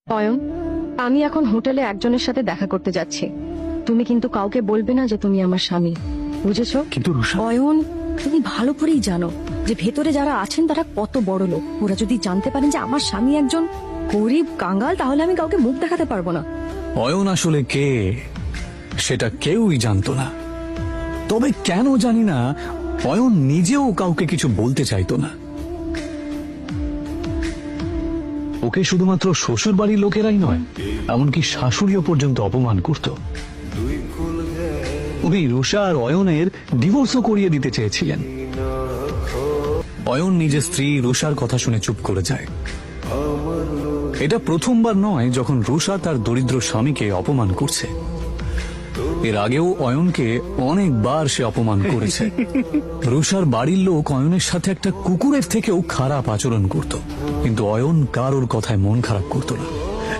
অয়ন, আমি এখন হোটেলে একজনের সাথে দেখা করতে যাচ্ছি। তুমি কিন্তু কাউকে বলবে না যে তুমি আমার স্বামী, বুঝেছো? কিন্তু রুষা, অয়ন, তুমি ভালো করেই জানো যে ভেতরে যারা আছেন তারা কত বড় লোক। ওরা যদি জানতে পারেন যে আমার স্বামী একজন গরিব কাঙ্গাল, তাহলে আমি কাউকে মুখ দেখাতে পারবো না। অয়ন আসলে কে সেটা কেউই জানতো না। তবে কেন জানি না, অয়ন নিজেও কাউকে কিছু বলতে চাইতো না। ওকে শুধুমাত্র শ্বশুর বাড়ির লোকেরাই নয়, এমনকি শাশুড়িও পর্যন্ত অপমান করত। উনি রুষা আর অয়নের ডিভোর্সও করিয়ে দিতে চেয়েছিলেন। অয়ন নিজের স্ত্রী রুষার কথা শুনে চুপ করে যায়। এটা প্রথমবার নয় যখন রুষা তার দরিদ্র স্বামীকে অপমান করছে। এর আগেও অয়নকে অনেকবার সে অপমান করেছে। রুষার বাড়ির লোক অয়নের সাথে একটা কুকুরের থেকেও খারাপ আচরণ করত, কিন্তু অয়ন কারোর কথায় মন খারাপ করত না,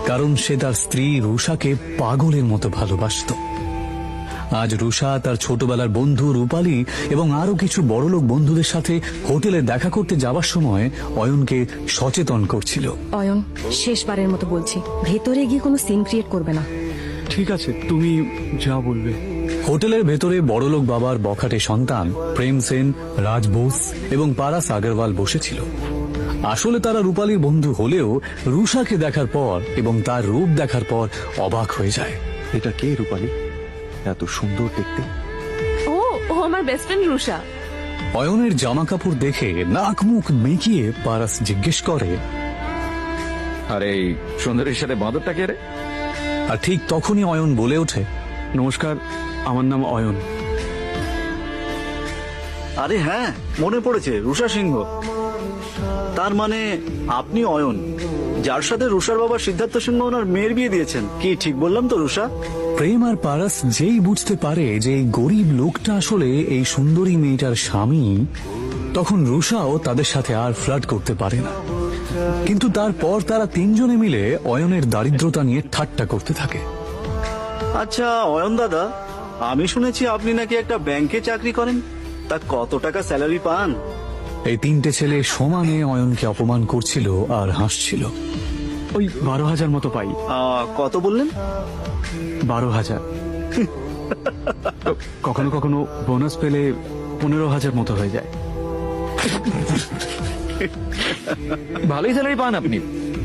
কারণ সে তার স্ত্রী রুষাকে পাগলের মতো ভালোবাসত। আজ রুষা তার ছোটবেলার বন্ধু রূপালী এবং আরো কিছু বড়লোক বন্ধুদের সাথে হোটেলে দেখা করতে যাবার সময় অয়নকে সচেতন করছিল। অয়ন, শেষবারের মতো বলছি, ভেতরে গিয়ে কোনো সিন ক্রিয়েট করবে না। ঠিক আছে, তুমি যা বলবে। হোটেলের ভেতরে বড়লোক বাবার বখাটে সন্তান প্রেম সেন, রাজ বোস এবং পারাস আগরওয়াল বসেছিল। আসলে তারা রূপালীর বন্ধু হলেও রুষাকে দেখার পর এবং তার রূপ দেখার পর অবাক হয়ে যায়। এটা কে রূপালী? এত সুন্দর দেখতে। ও আমার বেস্ট ফ্রেন্ড রুষা। অয়নের জামা কাপড় দেখে নাক মুখ মেকিয়ে পারাস জিজ্ঞেস করে, আরে এই সুন্দরীর সাথে বাঁদরটা কে রে? আর ঠিক তখনই অয়ন বলে ওঠে, নমস্কার, আমার নাম অয়ন। আরে হ্যাঁ, মনে পড়েছে, রুষা সিংহ। তার মানে আপনি অয়ন, যার সাথে রুষার বাবা সিদ্ধার্থ সিংহ ওনার মেয়ের বিয়ে দিয়েছেন। কি ঠিক বললাম তো রুষা? প্রেম আর পারাস যেই বুঝতে পারে যে এই গরিব লোকটা আসলে এই সুন্দরী মেয়েটার স্বামী, তখন রুষাও তাদের সাথে আর ফ্লার্ট করতে পারে না। কিন্তু তারপর তারা তিনজনে মিলে অয়নের দারিদ্রতা নিয়ে ঠাট্টা করতে থাকে। আচ্ছা অয়ন দাদা, আমি শুনেছি আপনি নাকি একটা ব্যাংকে চাকরি করেন। তা কত টাকা স্যালারি পান? এই তিনটে ছেলে সমানে অয়নকে অপমান করছিল আর হাসছিল। ওই 12,000 মতো পাই। কত বললেন? 12,000। কখনো কখনো বোনাস পেলে 15,000 মতো হয়ে যায়। ভালোই স্যালারি পান আপনি।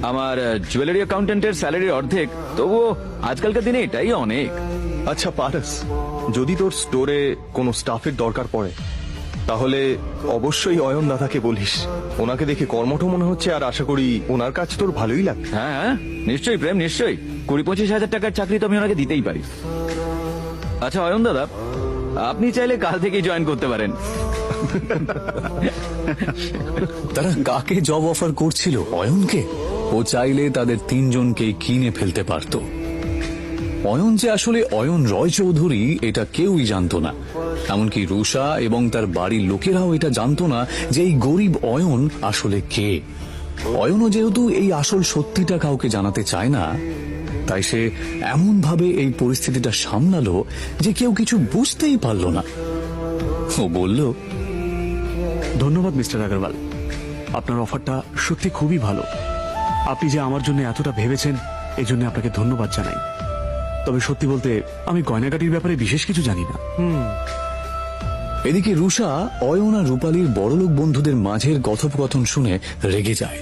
আমার জুয়েলারি অ্যাকাউন্টেন্টের স্যালারির অর্ধেক, তবুও আজকালকার দিনে এটাই অনেক। আচ্ছা পারস, যদি তোর স্টোরে কোনো স্টাফের দরকার পড়ে তাহলে অবশ্যই অয়ন দাদাকে বলিস। ওনাকে দেখে কর্মঠ মনে হচ্ছে, আর আশা করি ওনার কাজ তোর ভালোই লাগবে। হ্যাঁ নিশ্চয়ই প্রেম, নিশ্চয়ই। 20-25 হাজার টাকার চাকরি তো আমি ওনাকে দিতেই পারি। আচ্ছা অয়ন দাদা, আপনি চাইলে কাল থেকেই জয়েন করতে পারেন। তারা কাকে জব অফার করছিল? অয়নকে। ও চাইলে তাদের তিনজনকেই কিনে ফেলতে পারত। অয়ন যে আসলে অয়ন রয় চৌধুরী এটা কেউই জানতো না, এমনকি রুষা এবং তার বাড়ির লোকেরাও এটা জানতো না যে এই গরিব অয়ন আসলে কে। অয়নও যেহেতু এই আসল সত্যিটা কাউকে জানাতে চায় না, তাই সে এমন ভাবে এই পরিস্থিতিটা সামলালো যে কেউ কিছু বুঝতেই পারল না। ও বলল, ধন্যবাদ মিস্টার আগরওয়াল, আপনার অফারটা সত্যি খুবই ভালো। আপনি যে আমার জন্য এতটা ভেবেছেন, এই জন্য আপনাকে ধন্যবাদ জানাই। তবে সত্যি বলতে আমি গয়নাগাটির ব্যাপারে বিশেষ কিছু জানি না। এদিকে রুষা অয়ন আর রূপালীর বড়লোক বন্ধুদের মাঝের কথোপকথন শুনে রেগে যায়।